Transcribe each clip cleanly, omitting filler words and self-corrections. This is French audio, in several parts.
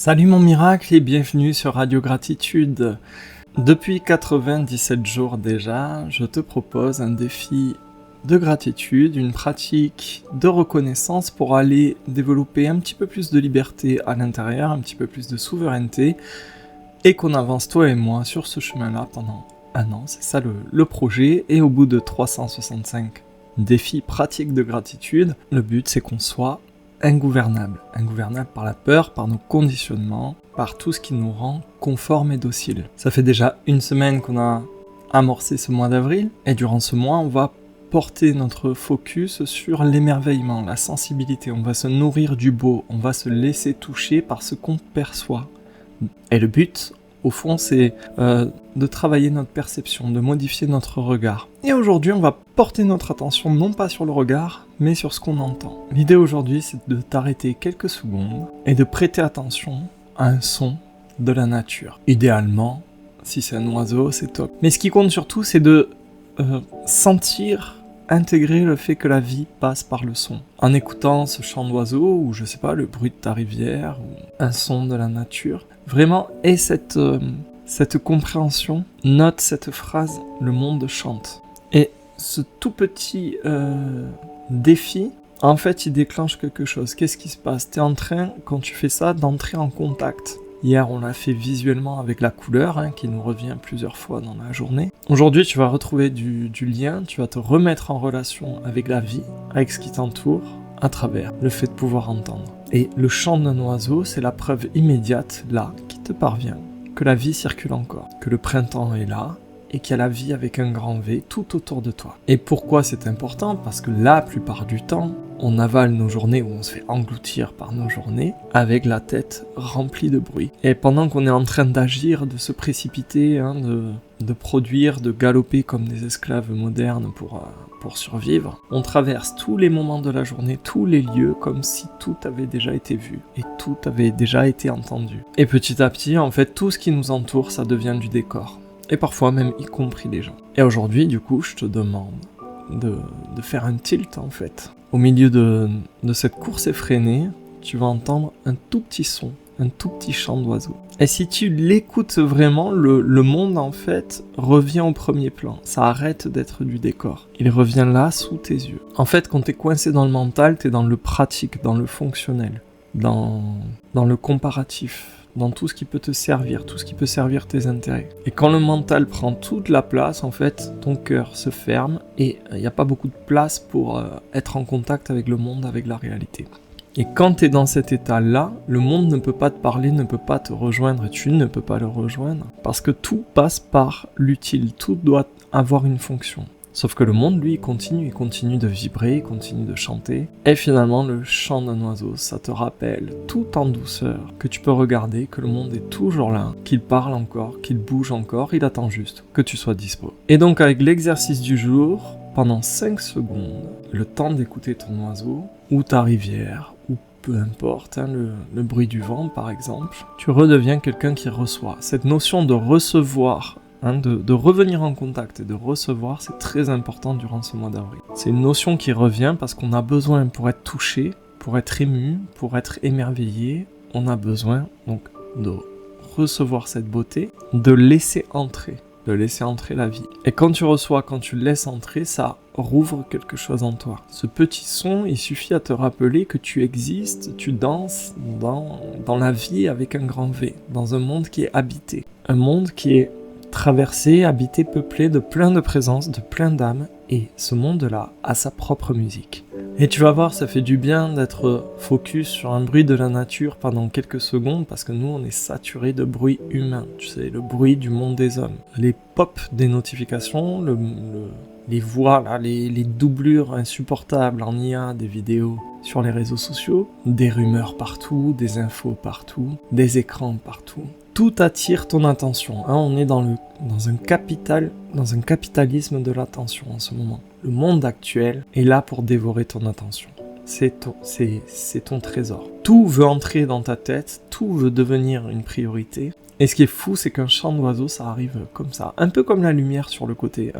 Salut mon miracle et bienvenue sur Radio Gratitude. Depuis 97 jours déjà, je te propose un défi de gratitude, une pratique de reconnaissance pour aller développer un petit peu plus de liberté à l'intérieur, un petit peu plus de souveraineté et qu'on avance toi et moi sur ce chemin-là pendant un an. C'est ça le projet et au bout de 365 défis pratiques de gratitude, le but c'est qu'on soit ingouvernable par la peur, par nos conditionnements, par tout ce qui nous rend conformes et dociles. Ça fait déjà une semaine qu'on a amorcé ce mois d'avril, et durant ce mois, on va porter notre focus sur l'émerveillement, la sensibilité, on va se nourrir du beau, on va se laisser toucher par ce qu'on perçoit. Et le but, au fond, c'est de travailler notre perception, de modifier notre regard. Et aujourd'hui, on va porter notre attention non pas sur le regard, mais sur ce qu'on entend. L'idée aujourd'hui, c'est de t'arrêter quelques secondes et de prêter attention à un son de la nature. Idéalement, si c'est un oiseau, c'est top. Mais ce qui compte surtout, c'est de sentir, intégrer le fait que la vie passe par le son. En écoutant ce chant d'oiseau, ou je sais pas, le bruit de ta rivière, ou un son de la nature, vraiment, aie cette compréhension, note cette phrase, le monde chante. Et ce tout petit défi, en fait, il déclenche quelque chose. Qu'est-ce qui se passe ? Tu es en train, quand tu fais ça, d'entrer en contact. Hier, on l'a fait visuellement avec la couleur, qui nous revient plusieurs fois dans la journée. Aujourd'hui, tu vas retrouver du lien, tu vas te remettre en relation avec la vie, avec ce qui t'entoure, à travers le fait de pouvoir entendre. Et le chant d'un oiseau, c'est la preuve immédiate, là, qui te parvient, que la vie circule encore, que le printemps est là, et qu'il y a la vie avec un grand V tout autour de toi. Et pourquoi c'est important ? Parce que la plupart du temps, on avale nos journées, ou on se fait engloutir par nos journées, avec la tête remplie de bruit. Et pendant qu'on est en train d'agir, de se précipiter, de produire, de galoper comme des esclaves modernes pour survivre, on traverse tous les moments de la journée, tous les lieux, comme si tout avait déjà été vu, et tout avait déjà été entendu. Et petit à petit, en fait, tout ce qui nous entoure, ça devient du décor. Et parfois même y compris les gens. Et aujourd'hui, du coup, je te demande de faire un tilt, en fait. Au milieu de cette course effrénée, tu vas entendre un tout petit son, un tout petit chant d'oiseau. Et si tu l'écoutes vraiment, le monde, en fait, revient au premier plan. Ça arrête d'être du décor. Il revient là, sous tes yeux. En fait, quand t'es coincé dans le mental, t'es dans le pratique, dans le fonctionnel, dans le comparatif, dans tout ce qui peut te servir, tout ce qui peut servir tes intérêts. Et quand le mental prend toute la place, en fait, ton cœur se ferme et il n'y a pas beaucoup de place pour être en contact avec le monde, avec la réalité. Et quand tu es dans cet état-là, le monde ne peut pas te parler, ne peut pas te rejoindre et tu ne peux pas le rejoindre parce que tout passe par l'utile, tout doit avoir une fonction. Sauf que le monde, lui, il continue de vibrer, il continue de chanter. Et finalement, le chant d'un oiseau, ça te rappelle, tout en douceur, que tu peux regarder, que le monde est toujours là, qu'il parle encore, qu'il bouge encore, il attend juste que tu sois dispo. Et donc, avec l'exercice du jour, pendant 5 secondes, le temps d'écouter ton oiseau, ou ta rivière, ou peu importe, le bruit du vent, par exemple, tu redeviens quelqu'un qui reçoit. Cette notion de recevoir, de revenir en contact et de recevoir, c'est très important durant ce mois d'avril. C'est une notion qui revient parce qu'on a besoin, pour être touché, pour être ému, pour être émerveillé, on a besoin donc de recevoir cette beauté, de laisser entrer la vie. Et quand tu reçois, quand tu laisses entrer, ça rouvre quelque chose en toi. Ce petit son, il suffit à te rappeler que tu existes, tu danses dans la vie avec un grand V, dans un monde qui est habité, un monde qui est traversé, habité, peuplé de plein de présences, de plein d'âmes, et ce monde-là a sa propre musique. Et tu vas voir, ça fait du bien d'être focus sur un bruit de la nature pendant quelques secondes, parce que nous, on est saturé de bruit humain, tu sais, le bruit du monde des hommes. Les pops des notifications, les voix, là, les doublures insupportables en IA, des vidéos sur les réseaux sociaux, des rumeurs partout, des infos partout, des écrans partout. Tout attire ton attention. On est dans un capitalisme de l'attention en ce moment. Le monde actuel est là pour dévorer ton attention. C'est ton trésor. Tout veut entrer dans ta tête, tout veut devenir une priorité. Et ce qui est fou, c'est qu'un chant d'oiseau, ça arrive comme ça. Un peu comme la lumière sur le côté.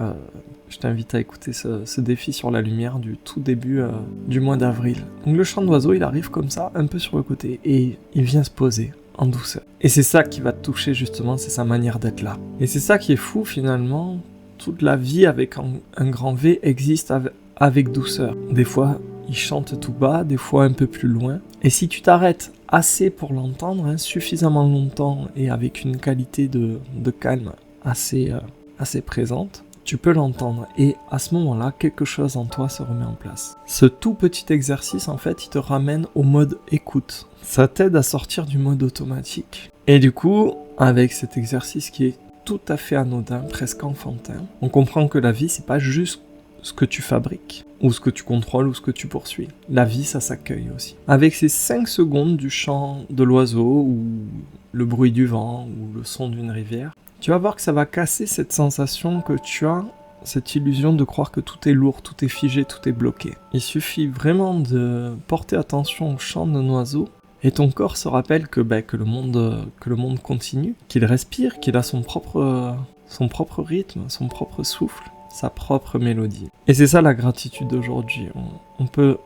Je t'invite à écouter ce défi sur la lumière du tout début du mois d'avril. Donc le chant d'oiseau, il arrive comme ça, un peu sur le côté. Et il vient se poser en douceur. Et c'est ça qui va te toucher justement, c'est sa manière d'être là. Et c'est ça qui est fou finalement, toute la vie avec un grand V existe avec douceur. Des fois, il chante tout bas, des fois un peu plus loin. Et si tu t'arrêtes assez pour l'entendre, suffisamment longtemps et avec une qualité de calme assez présente, tu peux l'entendre. Et à ce moment-là, quelque chose en toi se remet en place. Ce tout petit exercice, en fait, il te ramène au mode écoute. Ça t'aide à sortir du mode automatique. Et du coup, avec cet exercice qui est tout à fait anodin, presque enfantin, on comprend que la vie, c'est pas juste ce que tu fabriques, ou ce que tu contrôles, ou ce que tu poursuis. La vie, ça s'accueille aussi. Avec ces 5 secondes du chant de l'oiseau, ou le bruit du vent, ou le son d'une rivière, tu vas voir que ça va casser cette sensation que tu as, cette illusion de croire que tout est lourd, tout est figé, tout est bloqué. Il suffit vraiment de porter attention au chant d'un oiseau, et ton corps se rappelle que le monde continue, qu'il respire, qu'il a son propre rythme, son propre souffle, sa propre mélodie. Et c'est ça la gratitude d'aujourd'hui. On peut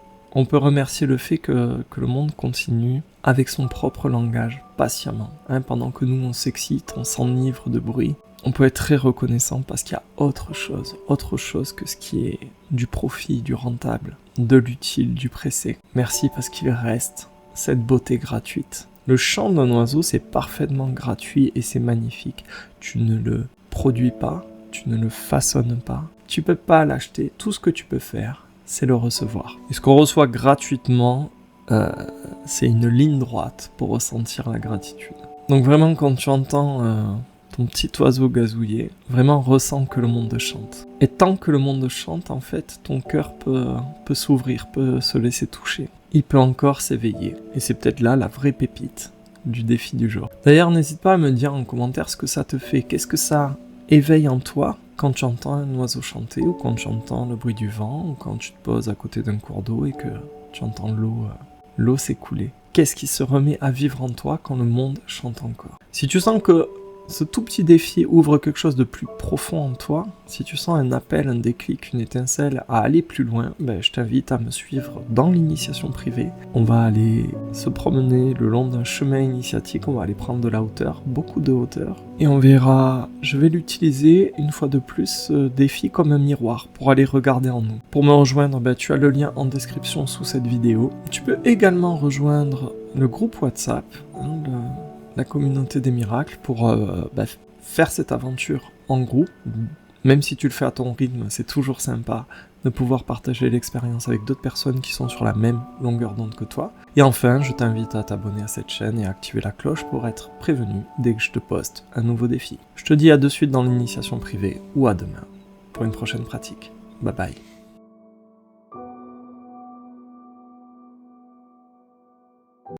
remercier le fait que le monde continue avec son propre langage, patiemment. Pendant que nous on s'excite, on s'enivre de bruit, on peut être très reconnaissant parce qu'il y a autre chose que ce qui est du profit, du rentable, de l'utile, du pressé. Merci parce qu'il reste cette beauté gratuite. Le chant d'un oiseau, c'est parfaitement gratuit et c'est magnifique. Tu ne le produis pas, tu ne le façonnes pas, tu peux pas l'acheter. Tout ce que tu peux faire, c'est le recevoir. Et ce qu'on reçoit gratuitement, c'est une ligne droite pour ressentir la gratitude. Donc vraiment, quand tu entends ton petit oiseau gazouiller, vraiment ressens que le monde chante. Et tant que le monde chante, en fait, ton cœur peut s'ouvrir, peut se laisser toucher. Il peut encore s'éveiller. Et c'est peut-être là la vraie pépite du défi du jour. D'ailleurs, n'hésite pas à me dire en commentaire ce que ça te fait. Qu'est-ce que ça éveille en toi quand tu entends un oiseau chanter, ou quand tu entends le bruit du vent, ou quand tu te poses à côté d'un cours d'eau et que tu entends l'eau s'écouler. Qu'est-ce qui se remet à vivre en toi quand le monde chante encore? Si tu sens que ce tout petit défi ouvre quelque chose de plus profond en toi, si tu sens un appel, un déclic, une étincelle à aller plus loin, je t'invite à me suivre dans l'initiation privée. On va aller se promener le long d'un chemin initiatique, on va aller prendre de la hauteur, beaucoup de hauteur, et on verra, je vais l'utiliser une fois de plus, ce défi comme un miroir pour aller regarder en nous. Pour me rejoindre, tu as le lien en description sous cette vidéo. Tu peux également rejoindre le groupe WhatsApp, la communauté des miracles, pour faire cette aventure en groupe. Même si tu le fais à ton rythme, c'est toujours sympa de pouvoir partager l'expérience avec d'autres personnes qui sont sur la même longueur d'onde que toi. Et enfin, je t'invite à t'abonner à cette chaîne et à activer la cloche pour être prévenu dès que je te poste un nouveau défi. Je te dis à de suite dans l'initiation privée, ou à demain pour une prochaine pratique. Bye bye.